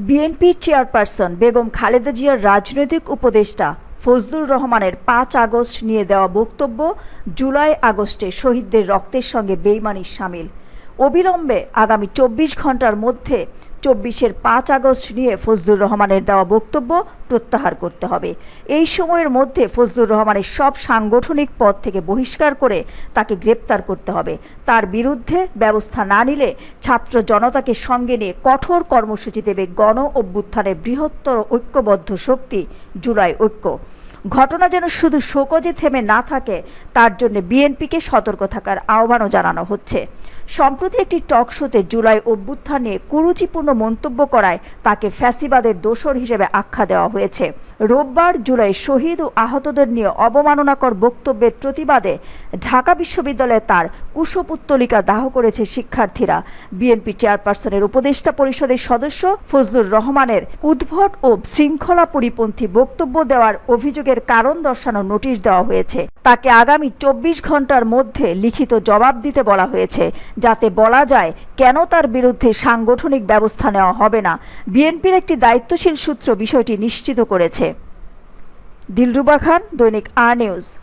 বিএনপির চেয়ারপারসন বেগম খালেদা জিয়ার রাজনৈতিক উপদেষ্টা ফজলুর রহমানের ৫ আগস্ট নিয়ে দেওয়া বক্তব্য জুলাই আগস্টে শহীদদের রক্তের সঙ্গে বেইমানির শামিল। অবিলম্বে আগামী ২৪ ঘন্টার মধ্যে ২৪-এর ৫ আগস্ট নিয়ে ফজলুর রহমানের দেওয়া বক্তব্য প্রত্যাহার করতে হবে। এই সময়ের মধ্যে ফজলুর রহমানের সব সাংগঠনিক পদ থেকে বহিষ্কার করে তাকে গ্রেপ্তার করতে হবে। তার বিরুদ্ধে ব্যবস্থা না নিলে ছাত্র জনতাকে সঙ্গে নিয়ে কঠোর কর্মসূচি দেবে গণ অভ্যুত্থানের বৃহত্তর ঐক্যবদ্ধ শক্তি জুলাই ঐক্য। ঘটনা যেন শুধু শোকজে থেমে না থাকে, তার জন্য বিএনপিকে সতর্ক থাকার আহ্বানও জানানো হচ্ছে। সম্প্রতি একটি টক শোতে জুলাই অভ্যুত্থান নিয়ে কুরুচিপূর্ণ মন্তব্য করায় তাকে ফ্যাসিবাদের দোসর হিসেবে আখ্যা দেওয়া হয়েছে। রোববার জুলাই শহীদ ও আহতদের নিয়ে অবমাননাকর বক্তব্যের প্রতিবাদে ঢাকা বিশ্ববিদ্যালয়ে তার কুশপুত্তলিকা দাহ করেছে শিক্ষার্থীরা। বিএনপি চেয়ারপারসনের উপদেষ্টা পরিষদের সদস্য ফজলুর রহমানের উদ্ভট ও শৃঙ্খলা পরিপন্থী বক্তব্য দেওয়ার অভিযোগের কারণ দর্শানোর নোটিশ দেওয়া হয়েছে। তাকে আগামী ২৪ ঘন্টার মধ্যে লিখিত জবাব দিতে বলা হয়েছে, যাতে বলা যায় কেন তার বিরুদ্ধে সাংগঠনিক ব্যবস্থা নেওয়া হবে না। বিএনপির একটি দায়িত্বশীল সূত্র বিষয়টি নিশ্চিত করেছে। দিলরুবা খান, দৈনিক আর নিউজ।